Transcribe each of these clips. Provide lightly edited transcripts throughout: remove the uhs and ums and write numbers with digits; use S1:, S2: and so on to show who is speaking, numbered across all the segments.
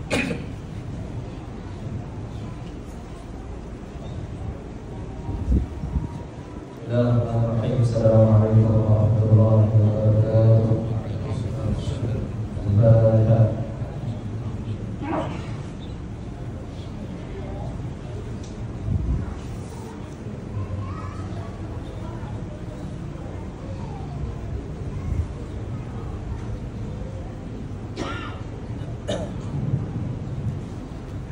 S1: Bismillahirrahmanirrahim. Assalamualaikum warahmatullahi wabarakatuh. Al-Fatihah.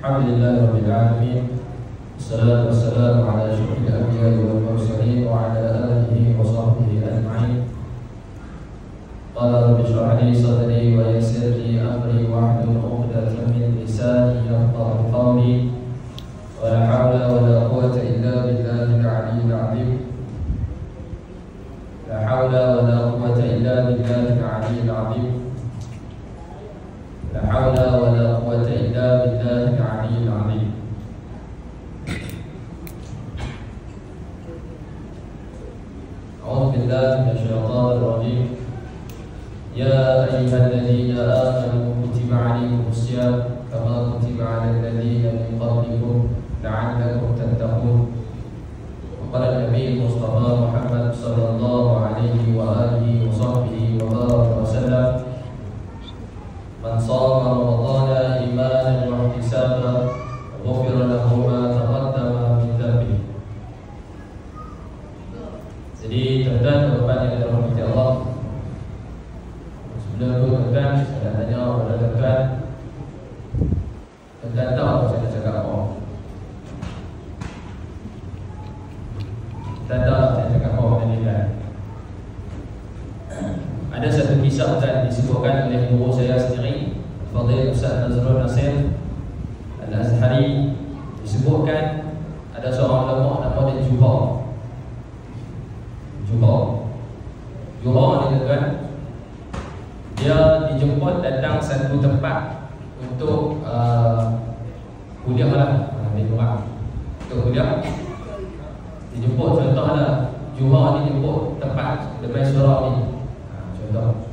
S1: Alhamdulillahi rabbil alamin. Wassalatu wassalamu ala asyrafil anbiya'i wal mursalin wa ala alihi wa sahbihi ajma'in. Qala rabbi shrah li sadri wa yassir li amri wahlul 'uqdatam min lisani yafqahu qawli. Wa la hawla wa la quwwata illa billahil 'aliyyil 'azim. La hawla wa la quwwata illa billahil 'aliyyil 'azim. La hawla wa la quwwata illa billahil 'aliyyil 'azim. أعوذ بالله من الشيطان الرجيم. يا أيها الذين آمنوا كتب عليكم الصيام كما كتب على الذين من قبلكم لعلكم تتقون. وقال النبي المصطفى محمد صلى الله عليه وآله وصحبه وبارك وسلم: من صام رمضان إيمانا واحتسابا غفر له ما تقدم من ذنبه. Jadi tuan-tuan dan yang dirahmati Allah, sebelum itu tuan-tuan saya nak tanya kepada tuan-tuan, tuan-tuan tahu saya nak cakap apa? Tuan tahu saya cakap apa tadi kan? Ada satu kisah yang disebutkan oleh guru saya sendiri, Fadil Ustaz Nazrul Nasir Al-Azhari. Disebutkan ada seorang ulama nama dia Juha ni tuan, dia dijemput datang satu tempat untuk kuliah lah, untuk kuliah. Dijemput, contohlah Juha ni jemput tempat depan surau ni, contoh.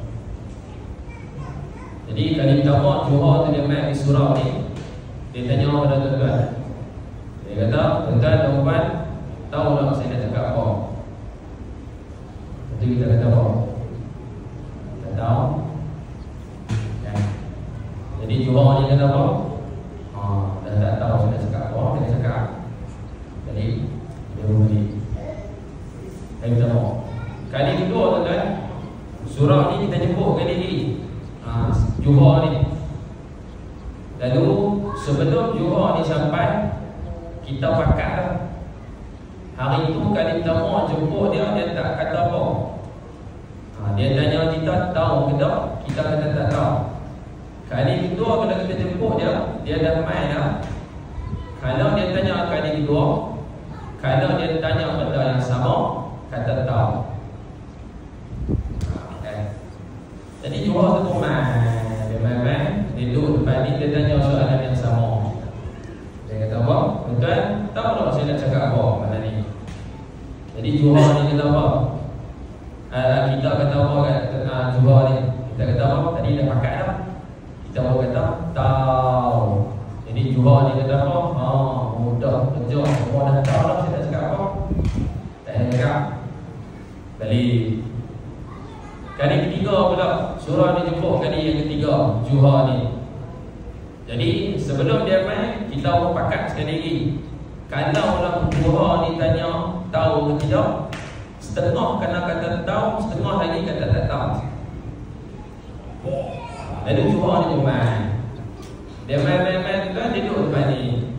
S1: Jadi kali pertama Juha tu dia main di surau ni, dia tanya kepada tuan-tuan. Dia kata, tuan-tuan tahu tak saya nak cakap apa? Jadi kita kata apa? Tak tahu ya. Jadi Juha ni kata apa? Dah tak tahu saya nak cakap apa, dia cakap. Jadi dia beri. Kali pertama. Kali kedua tuan-tuan, surau ni kita jemput kali ni Juha ni. Lalu sebelum Juha ni sampai, kita pakat lah. Hari itu kali pertama jemput dia tak kata apa. Dia tanya kita tahu ke tak? Kita kata tak tahu. Kali kedua bila kita jemput dia dah main dah. Kalau dia tanya kali kedua, kalau dia tanya benda yang sama, kata tahu. Jadi Juha tu pun main. Dia main-main, dia duduk depan ni, dia tanya soalan yang sama. Dia kata apa? Tuan, tahu tak saya nak cakap apa malam ni? Jadi Juha ni kata apa? Kita kata apa kat Juha ni? Kita kata apa? Tadi dah pakat dah. Kita baru kata tahu. Jadi Juha ni kata apa? Mudah kerja. Semua dah tahu lah saya nak cakap apa. Tak nak cakap. Balik. Kali ketiga pula surau ni jemput kali yang ketiga Juha ni. Jadi sebelum dia main, kita pun pakat sekali lagi. Kalau orang Juha ni tanya tahu ke tidak, setengah kena kata tahu, setengah lagi kata tak tahu. Lalu Juha ni pun main. Dia main-main kan, dia duduk depan ni.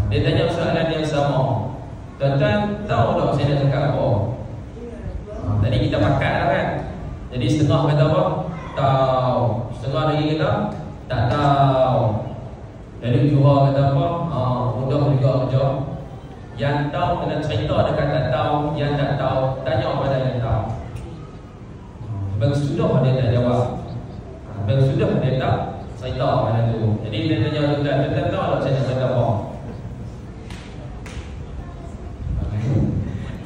S1: Dia tanya soalan yang sama. Tuan-tuan tahu tak saya nak cakap apa? Tadi kita pakat lah kan. Jadi setengah kata apa? Tahu. Setengah lagi kata tak tahu. Lalu Juha kata apa? Mudah juga kerja. Yang tahu kena cerita dekat tak tahu. Yang tak tahu tanya pada yang tahu. Sudah dia tak jawab. Sudah dia tak cerita pada tu. Jadi dia tanya tuan-tuan tahu tak saya nak kata apa?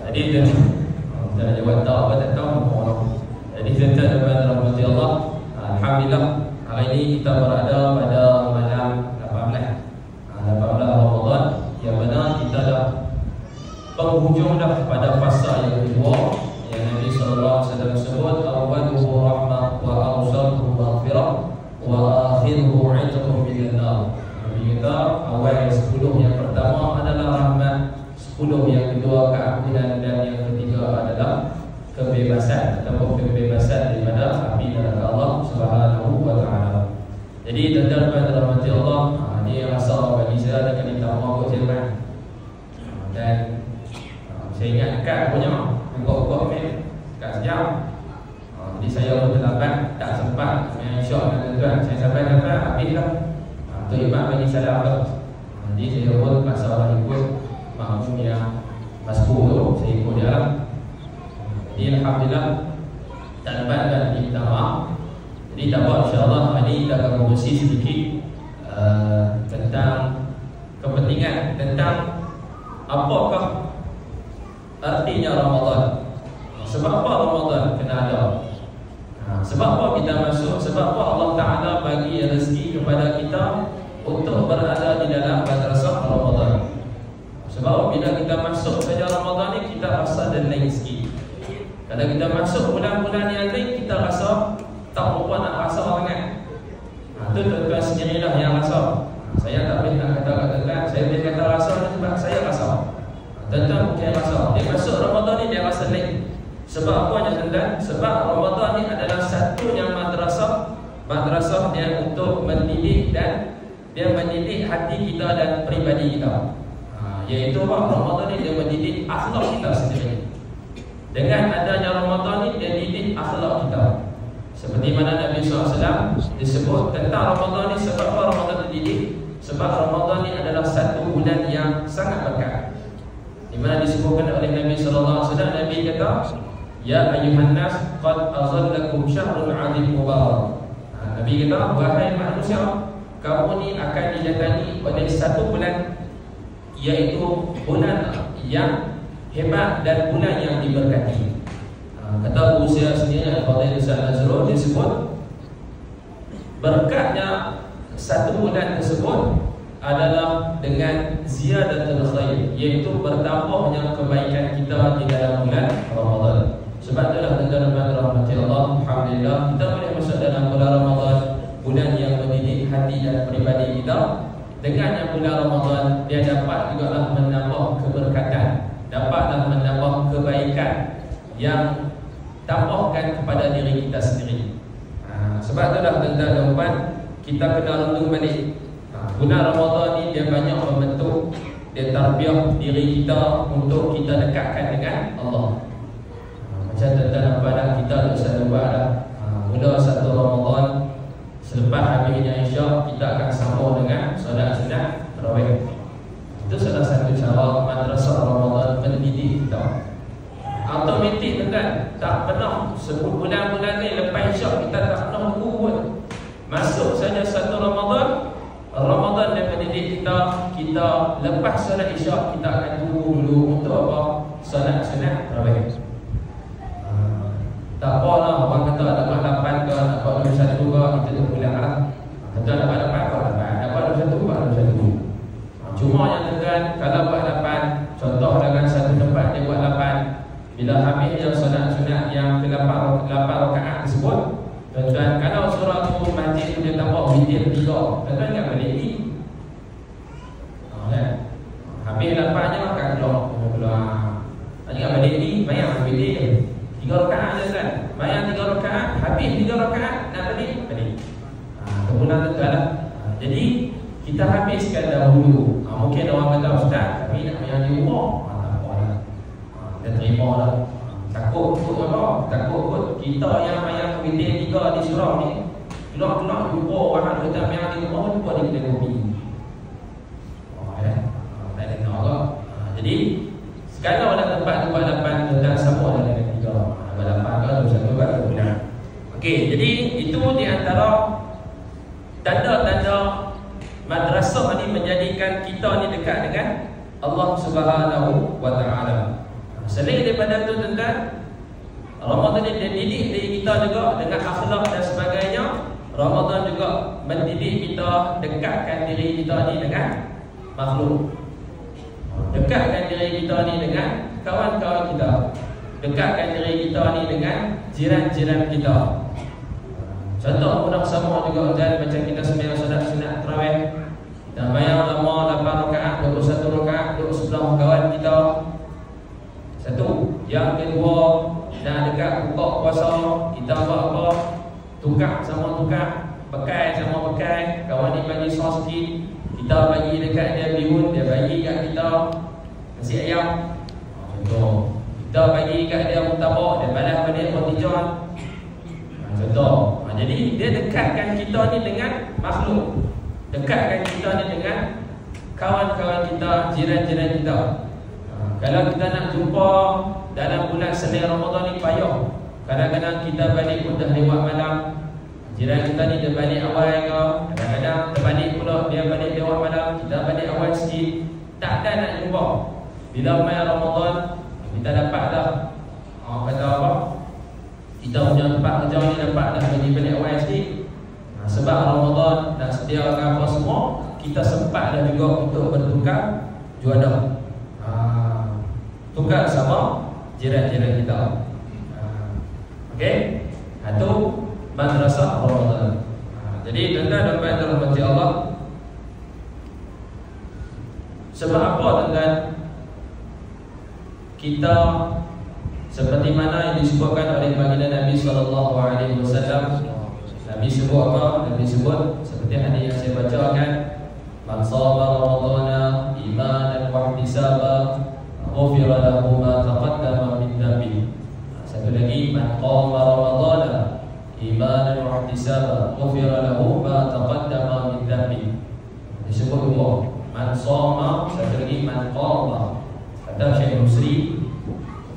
S1: Jadi dia tak jawab tahu apa tak tahu. Jadi tuan-tuan dan rahmati Allah, alhamdulillah hari ini kita berada pada malam wa akhiruhu 'itqun minan nar. Nabi kata awal 10 yang pertama adalah rahmat, 10 yang kedua keampunan, dan yang ketiga adalah kebebasan ataupun kebebasan daripada api neraka Allah Subhanahu wa taala. Jadi tuan-tuan dan rahmati Allah, ni rasa bagi saya dengan ditambah kot Jerman. Dan saya ingat kad punya buka-buka main kat sejam. Jadi saya pun terlambat, tak sempat main shot dengan tuan-tuan. Saya sampai habis lah. Tok Imam bagi salam lah. Jadi saya pun pasal orang ikut makmum yang masbuk tu, saya ikut dia lah. Jadi alhamdulillah tak dapat dan minta maaf. Jadi tak apa, insyaAllah hari ini kita akan berkongsi sedikit tentang kepentingan, tentang apakah artinya Ramadan. Sebab apa Ramadan kena ada? Sebab apa kita masuk? Sebab apa Allah Ta'ala bagi rezeki kepada kita untuk berada di dalam madrasah Ramadan? Sebab bila kita masuk saja Ramadan ni, kita rasa ada lain sikit. Kalau kita masuk bulan-bulan yang lain, kita rasa tak berapa nak rasa sangat. Itu tuan-tuan sendirilah yang rasa. Saya tak boleh nak kata kat tuan-tuan, saya boleh kata rasa sebab saya rasa. Tuan-tuan bukan rasa. Dia masuk Ramadan ni dia rasa lain. Sebab apa ya tuan-tuan? Sebab Ramadan ni adalah satunya madrasah dia untuk mendidik, dan dia mendidik hati kita dan peribadi kita. Iaitu apa? Ramadan ni dia mendidik akhlak kita sendiri. Dengan adanya Ramadan ni dia didik akhlak kita. Seperti mana Nabi SAW disebut tentang Ramadan ni. Sebab apa Ramadan dididik? Sebab Ramadan ni adalah satu bulan yang sangat berkat. Di mana disebutkan oleh Nabi SAW, Nabi kata, ya ayuhan nas qad azallakum syahrun 'azim mubarak. Nabi kata, wahai manusia, kamu ni akan didatangi oleh satu bulan, iaitu bulan yang hebat dan bulan yang diberkati. Kata Abu Sa'id sendiri, Al-Fadhil Ustaz Nazrul, disebut berkatnya satu bulan tersebut adalah dengan ziyadatul khair, iaitu bertambahnya kebaikan kita di dalam bulan Ramadan. Sebab itulah tuan-tuan dan rahmati Allah, alhamdulillah kita boleh masuk dalam bulan Ramadan, bulan yang mendidik hati dan peribadi kita. Dengan yang bulan Ramadan, dia dapat juga lah menambah keberkatan, dapatlah menambah kebaikan yang tambahkan kepada diri kita sendiri. Sebab itulah tuan-tuan dan puan, kita kena renung balik. Bulan Ramadan ni dia banyak membentuk, dia tarbiyah diri kita untuk kita dekatkan dengan Allah. Macam tuan-tuan dan puan, kita ada satu buat dah. Mula 1 Ramadan, selepas habisnya Isyak, kita akan sambung dengan solat sunat tarawih. Itu salah satu cara madrasah Ramadan mendidik kita. Automatik tuan-tuan, tak pernah sebulan-bulan ni lepas Isyak kita tak pernah tunggu pun. Masuk saja 1 Ramadan, Ramadan dia mendidik kita. Kita lepas solat Isyak, kita akan tunggu dulu untuk apa? Solat sunat tarawih. Tak apalah, orang kata dapat 8 ke, dapat 21 ke, kita tunggu lah. Kata dapat 8 ke, dapat 21 ke, 21. Cuma yang tuan-tuan, kalau buat 8, contoh dengan satu tempat dia buat 8, bila habisnya solat sunat yang ke-8 rakaat tersebut, tuan-tuan, kalau surah tu masjid tu dia tambah witir 3, tuan-tuan tak boleh ni. Habis 8 je makan keluar. Tak boleh ni, bayang witir 3 rakaat je kan. Bayang 3 rakaat, habis 3 rakaat nak balik. Kemudian tuan-tuan lah. Jadi kita habiskan dahulu. Mungkin orang kata, ustaz, kami nak bayang di rumah. Tak apa lah, kita terima lah. Takut kot apa? Takut kot kita yang bayang witir 3 di surau ni, keluar-keluar jumpa orang kata bayang di rumah, jumpa dia kita kopi. Tak dengar kot. Jadi kalau ada tempat-tempat 8, tuan-tuan sama dengan 3. Ada 8 ke, 21 ke, 2. Okey, jadi itu di antara tanda-tanda madrasah ni menjadikan kita ni dekat dengan Allah Subhanahu wa taala. Selain daripada itu tuan-tuan, Ramadan ni dia didik diri kita juga dengan akhlak dan sebagainya. Ramadan juga mendidik kita dekatkan diri kita ni dengan makhluk. Dekatkan diri kita ni dengan kawan-kawan kita. Dekatkan diri kita ni dengan jiran-jiran kita. Contoh mudah sama juga Ustaz, macam kita sembahyang solat sunat tarawih. Kita bayang lama 8 rakaat, 21 rakaat, duduk sebelah kawan kita. Satu. Yang kedua, dah dekat buka puasa, kita buat apa? Tukar sama tukar, pakai sama pakai. Kawan ni bagi sos sikit, kita bagi dekat dia bihun, dia bagi kat kita nasi ayam. Contoh. Kita bagi kat dia murtabak, dia balas balik roti john. Contoh. Jadi dia dekatkan kita ni dengan makhluk, dekatkan kita ni dengan kawan-kawan kita, jiran-jiran kita. Kalau kita nak jumpa dalam bulan selain Ramadan ni payah. Kadang-kadang kita balik pun dah lewat malam. Jiran kita ni dia balik awal ke, kadang-kadang terbalik pula dia balik lewat malam, kita balik awal sikit. Tak ada nak jumpa. Bila main Ramadan, kita dapat dah kata apa, kita punya tempat kerja ni dapat dah balik awal sikit. Sebab Ramadan dan sediakan apa semua, kita sempat dah juga untuk bertukar juadah. Tukar sama jiran-jiran kita. Okey? Itu madrasah Ramadan. Jadi tuan-tuan dan puan dirahmati Allah. Sebab apa tuan-tuan? Kita seperti mana yang disebutkan oleh baginda Nabi SAW. Nabi sebut apa? Nabi sebut seperti hadis yang saya bacakan, man shama ramadhana imanan wa ihtisaban ghufira lahu ma taqaddama min dhanbi. Satu lagi, man qama ramadhana imanan wa ihtisaban ghufira lahu ma taqaddama min dhanbi. Disebut dua, man shama, satu lagi man qama. Kata Syekh Nusri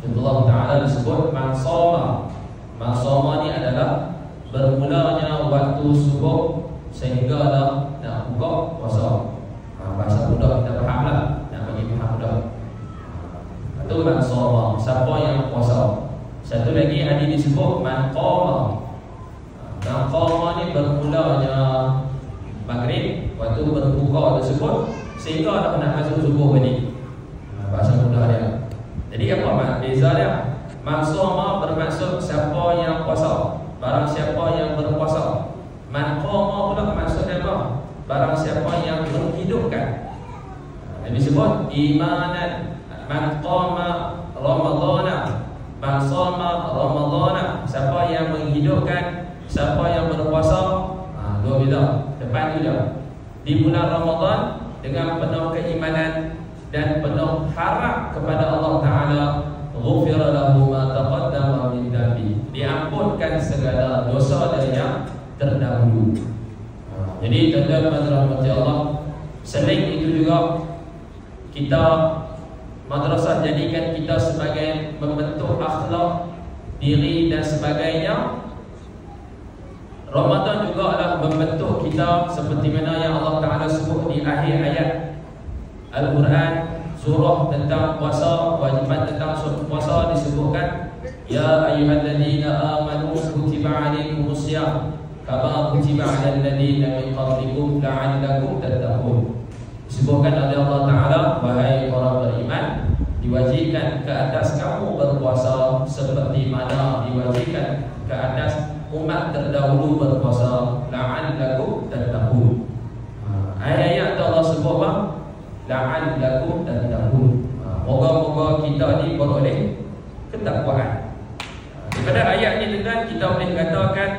S1: Allah Ta'ala disebut man shama. Man shama ni adalah bermulanya waktu subuh sehinggalah nak buka puasa. Bahasa mudah kita faham lah, nak bagi faham mudah. Itu man shama, siapa yang puasa. Satu lagi hadis disebut man qama. Man qama ni bermulanya maghrib, waktu berbuka tersebut sehingga nak masuk subuh ni. Bahasa mudah dia. Jadi apa beza dia? Man shama bermaksud siapa yang puasa, barang siapa yang berpuasa. Man qama pula maksudnya apa? Barang siapa yang menghidupkan. Nabi sebut imanan, man qama ramadhana, man shama ramadhana, siapa yang menghidupkan, siapa yang berpuasa. Dua beza. Depan tu je. Di bulan Ramadan dengan penuh keimanan dan penuh harap kepada Allah Ta'ala, ghufira lahu ma taqaddama min dhanbi, diampunkan segala dosa dari yang terdahulu. Jadi tuan-tuan rahmati Allah, selain itu juga kita madrasah jadikan kita sebagai membentuk akhlak diri dan sebagainya. Ramadan juga adalah membentuk kita seperti mana yang Allah Ta'ala sebut di akhir ayat Al-Quran, surah tentang puasa, wajiban tentang puasa disebutkan, ya ayyuhalladzina amanu kutiba alaikumus syiyam kama kutiba alal ladzina min qablikum la'allakum tattaqun. Disebutkan oleh Allah Ta'ala, wahai orang beriman, diwajibkan ke atas kamu berpuasa seperti mana diwajibkan ke atas umat terdahulu berpuasa, la'allakum tattaqun. Ayat Allah sebut apa? La'allakum tattaqun. Moga-moga kita ni beroleh ketakwaan. Daripada ayat ni tuan, kita boleh katakan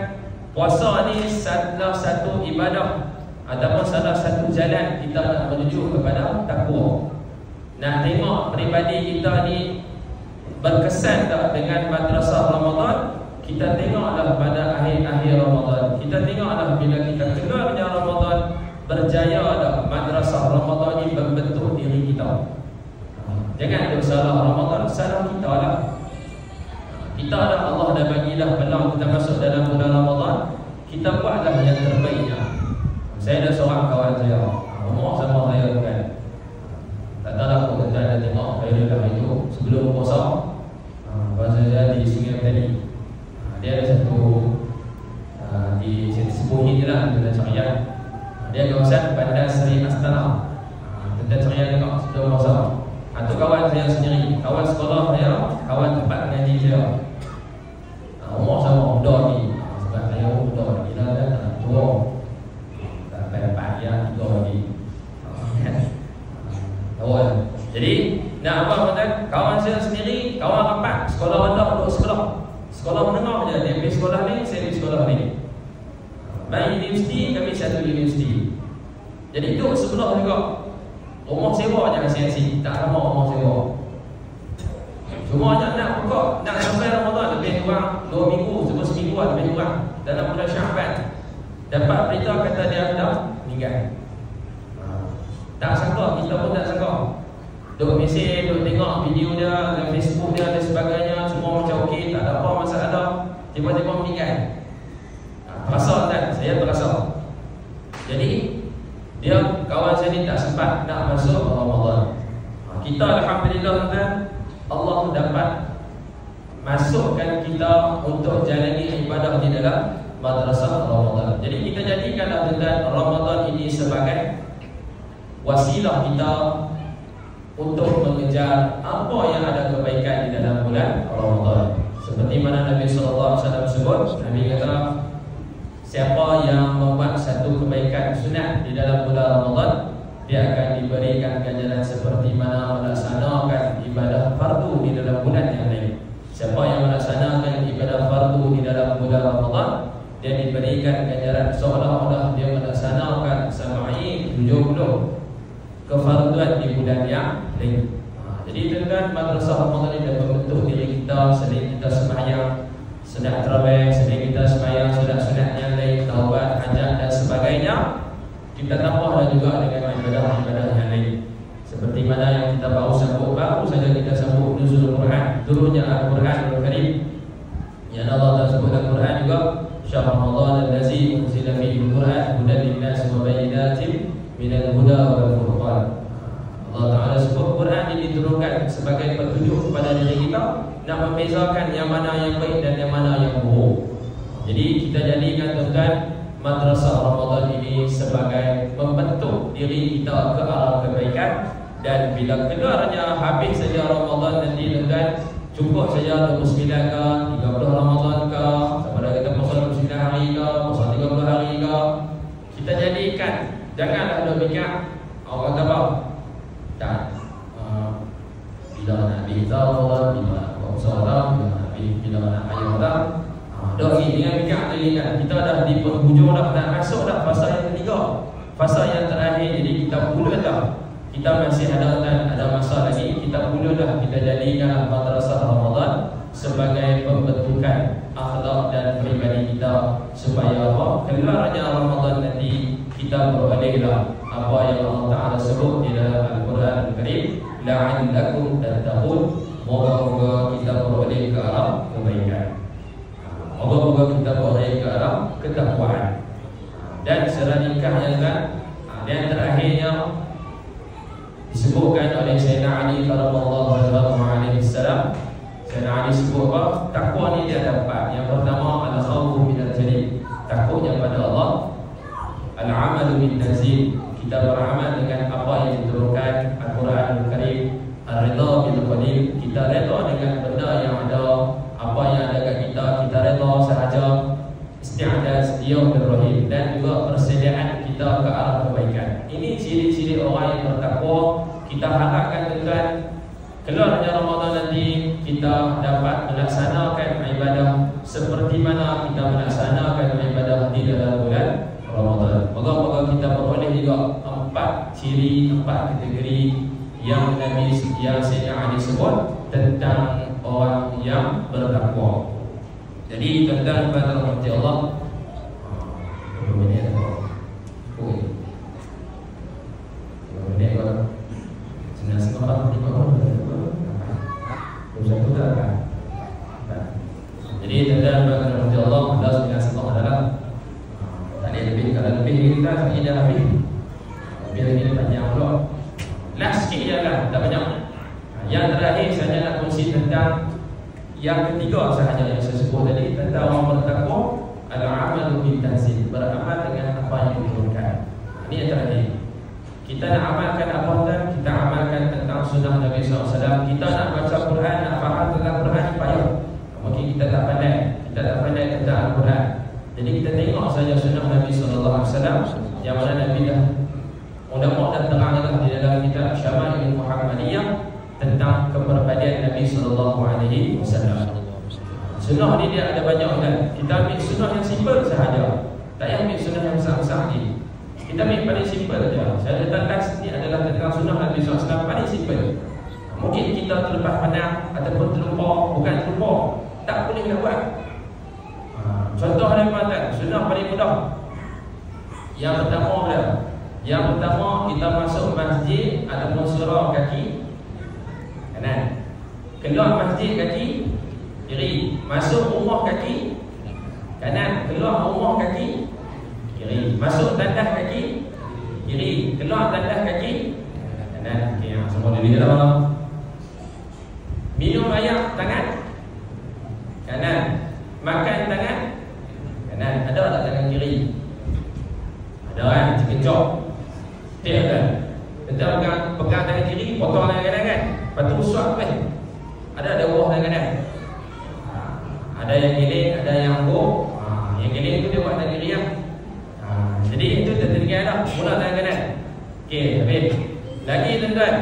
S1: puasa ni salah satu ibadah ataupun salah satu jalan kita nak menuju kepada takwa. Nak tengok peribadi kita ni berkesan tak dengan madrasah Ramadan, kita tengoklah pada akhir-akhir Ramadan. Kita tengoklah bila kita keluarnya Ramadan, berjaya ada madrasah Ramadan ini membentuk diri kita. Jangan duk salah Ramadan, salah kita lah. Kita dah, Allah dah bagilah peluang kita masuk dalam bulan Ramadan, kita buatlah yang terbaiknya. Saya ada seorang kawan saya, umur sama saya bukan, tak tahu lah kalau kita ada tengok saya dah itu sebelum puasa. Bahasa saya di Sungai tadi, dia ada satu di Sepuhi ni lah, Tentang Syariah. Dia kawasan Bandar Seri Astana. Tentang Syariah tengok sebelum puasa. Itu kawan saya sendiri, kawan sekolah saya, kawan tempat ngaji saya. Umur sama muda ni, sebab saya muda ni Jadi itu sebelah juga. Rumah sewa jangan sia-sia, tak lama rumah sewa. Cuma nak pokok, nak sampai Ramadan lebih kurang 2 minggu, sebelum semingguan lebih kurang dalam bulan Syaban. Dapat berita kata dia dah meninggal. Tak sangka, kita pun tak sangka. Duk mesej, duk tengok video dia dalam Facebook dia dan sebagainya, semua macam okey, tak ada apa masalah. Tiba-tiba meninggal. Rasa tak? Saya berasa. Jadi dia kawan saya ni tak sempat nak masuk Ramadan. Kita alhamdulillah kan, Allah dapat masukkan kita untuk jalani ibadah di dalam madrasah Ramadan. Jadi kita jadikanlah tuan Ramadan ini sebagai wasilah kita untuk mengejar apa yang ada kebaikan di dalam bulan Ramadan. Seperti mana Nabi SAW sebut, Nabi kata, siapa yang membuat satu kebaikan sunat di dalam bulan Ramadan, dia akan diberikan ganjaran seperti mana melaksanakan ibadah fardu di dalam bulan yang lain. Siapa yang melaksanakan ibadah fardu di dalam bulan Ramadan, dia diberikan ganjaran seolah-olah dia melaksanakan samai 70 kefarduan di bulan yang lain. Jadi dengan madrasah Ramadan ini dapat membentuk diri kita, selain kita sembahyang sunat tarawih, selain kita sembahyang sunat-sunat yang lain, taubat, hajat dan sebagainya, kita tambahlah juga dengan ibadah-ibadah yang lain. Seperti mana yang kita baru saja kita sambut nuzul Quran, turunnya Al-Quran Al-Karim. Yang Allah Ta'ala sebut dalam Quran juga, syahr Ramadan allazi unzila fihi al-Quran hudan lin-nas wa bayyinatin minal huda wal furqan. Allah Ta'ala sebut Quran ini diturunkan sebagai petunjuk kepada diri kita, nak membezakan yang mana yang baik dan yang mana yang buruk. Jadi kita jadikan tuan-tuan madrasah Ramadan ini sebagai membentuk diri kita ke arah kebaikan. Dan bila keluarnya habis saja Ramadan nanti tuan-tuan, cukup saja 29 ke 30 Ramadan ke, sama ada kita puasa 29 hari ke, puasa 30 hari ke, kita jadikan, janganlah ada fikir orang kata apa tak, bila nak beza Ramadan, bila nak puasa Ramadan, bila nak ayam Ramadan, dok ini dengan fikir jadikan kita dah di penghujung dah, nak masuk dah fasa yang ketiga, fasa yang terakhir. Jadi kita mula dah, kita masih ada masa lagi, kita mula dah, kita jadikan madrasah Ramadan sebagai pembentukan akhlak dan pribadi kita, supaya apa? Keluarnya Ramadan nanti kita berolehlah apa yang Allah Ta'ala sebut di dalam Al-Quran Al-Karim, la'allakum tattaqun, moga-moga kita beroleh ke arah kebaikan, moga-moga kita beroleh ke arah ketakwaan. Dan selanjutnya yang terakhirnya disebutkan oleh Sayyidina Ali radhiyallahu alaihi wasallam. Sayyidina Ali sebut apa? Takwa ni dia ada 4. Yang pertama al-khawfu minal jalil, takutnya pada Allah. Al-amalu bin tanzil, kita beramal dengan apa yang diturunkan Al-Quran Al-Karim. Ar-ridha bil qalil, kita redha dengan benda yang ada, apa yang ada kat kita redha sahaja. Isti'adad sedia bil rahim, dan juga persediaan kita ke arah kebaikan. Ini ciri-ciri orang yang bertakwa. Kita harapkan tuan-tuan, keluarnya Ramadan nanti kita dapat melaksanakan ibadah seperti mana kita melaksanakan ibadah di dalam bulan Ramadan. Moga-moga kita beroleh juga 4 ciri, 4 kategori yang Nabi yang Sayyidina Ali sebut tentang orang yang bertakwa. Jadi tuan-tuan pada rahmat Allah, jadi tuan-tuan pada rahmat Allah, Allah SWT adalah tak ada lebih. Kalau lebih kita tak ada lebih. Biar ini panjang pula. Last sikit je lah, tak banyak. Yang terakhir saya nak kongsi tentang yang ketiga sahaja yang saya sebut tadi, tentang orang bertakwa, al-amalu bin tanzil, beramal dengan apa yang diturunkan. Ini yang terakhir. Kita nak amalkan apa dan kita amalkan tentang sunnah Nabi SAW. Kita nak baca Quran, nak faham tentang Quran, payah. Mungkin kita tak pandai tentang Al-Quran. Jadi kita tengok saja sunnah Nabi SAW, yang mana Nabi dah ulama dan teranglah di dalam kitab Syama'il Muhammadiyah tentang kepribadian Nabi SAW. Sunnah ni dia ada banyak kan. Kita ambil sunnah yang simple sahaja, tak payah ambil sunnah yang besar-besar ni. Kita ambil paling simple saja. Saya letakkan ni adalah tentang sunnah Nabi SAW paling simple. Mungkin kita terlepas pandang ataupun terlupa, bukan terlupa, tak boleh nak buat. Contoh daripada sunnah paling mudah. Yang pertama kita masuk masjid ataupun surau kaki kanan. Keluar masjid kaki kiri. Masuk rumah kaki kanan. Keluar rumah kaki kiri. Masuk tandas kaki kiri. Keluar tandas kaki kanan. Okey, semua diri dalam. Minum air tangan kanan. Makan tangan kanan. Ada tak tangan kiri? Ada kan? Sekejap. Tiap kan? Kita pegang tangan kiri, potong tangan kanan kan? Lepas tu suap kan? Ada buah tangan kanan. Ada yang giling, ada yang buk. Yang giling tu dia buat tangan kiri lah. Jadi itu tertinggal dah. Mula tangan kanan. Okey, habis. Lagi tuan-tuan,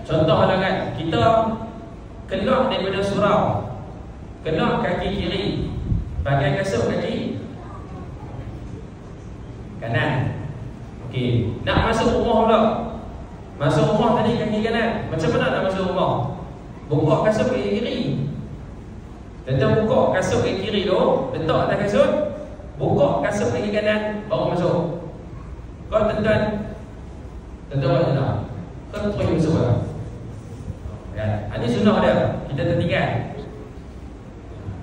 S1: contoh lah kan, kita keluar daripada surau, keluar kaki kiri, pakai kasut kaki kanan. Okey, nak masuk rumah pula. Masuk rumah tadi kaki kanan. Macam mana nak masuk rumah? Buka kasut kaki kiri. Tentu buka kasut kaki kiri tu, letak atas kasut, buka kasut kaki kanan, baru masuk. Kau tuan-tuan, buat je tak? Kau terus masuk lah. Ini sunnah dia, kita tertinggal.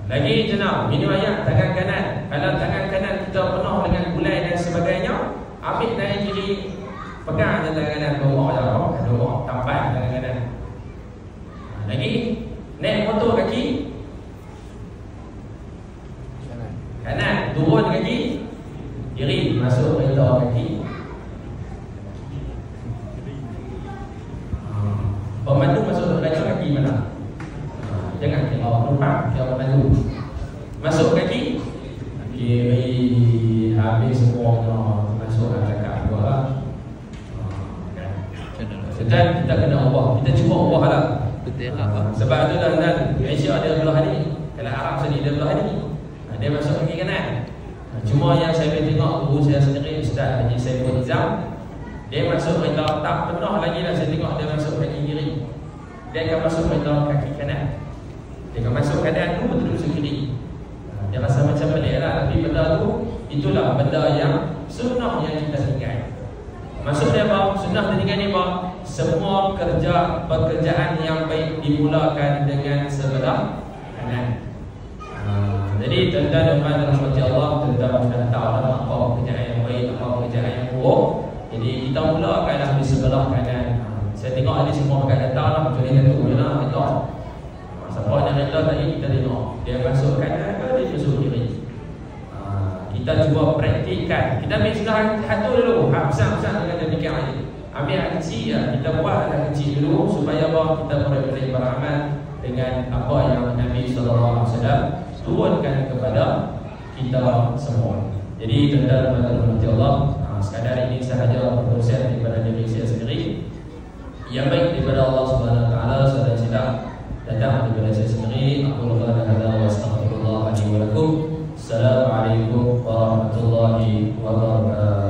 S1: Lagi jenam, minum air tangan kanan. Kalau tangan kanan kita penuh dengan gulai dan sebagainya, ambil tangan kiri, pegang je tangan kanan, dorong, tampak tangan kanan. Lagi, naik motor kaki kanan, turun kaki kiri, masuk kereta kaki. Pemandu masuk kereta kaki mana? Jangan tengok penumpang, tengok pemandu. Masuk kaki kiri, habis semua masuk cakap buat lah. Dan kita kena ubah, kita cuba ubah lah. Sebab tu dan Malaysia ada belah ni, kalau Arab sini ada belah ni, dia masuk kaki kanan. Cuma yang saya tengok guru saya sendiri, Ustaz Haji Saiful Nizam, dia masuk kereta tak penuh lagi lah. Saya tengok dia masuk kaki kiri, dia akan masuk kereta kaki kanan. Dia akan masuk kanan tu betul betul kiri. Dia rasa macam pelik lah, tapi benda tu itulah benda yang sunnah yang kita tinggal. Maksud dia apa? Sunnah tinggal ni apa? Semua pekerjaan yang baik dimulakan dengan sebelah kanan. Jadi tuan-tuan dan puan rahmati Allah, tuan-tuan dah tahu dah apa pekerjaan yang baik, apa pekerjaan yang buruk. Jadi kita mulakanlah di sebelah kanan. Saya tengok ada semua kat datang lah, kecuali satu je lah, betul. Siapa yang rela tadi kita tengok, dia masuk kanan ke dia masuk kiri. Kita cuba praktikkan. Kita ambil sudah satu dulu, besar-besar dengan dia fikir aja. Ambil yang kecil ya, kita buat yang kecil dulu supaya apa kita boleh beramal dengan apa yang Nabi SAW turunkan kepada kita semua. Jadi tuan-tuan dan puan Allah, sekadar ini sahaja perkongsian daripada diri saya sendiri. Yang baik daripada Allah Subhanahu Wa Taala, saudara silap datang daripada saya sendiri. Aku lupa hadza wa astaghfirullah li wa lakum. Assalamualaikum warahmatullahi wabarakatuh.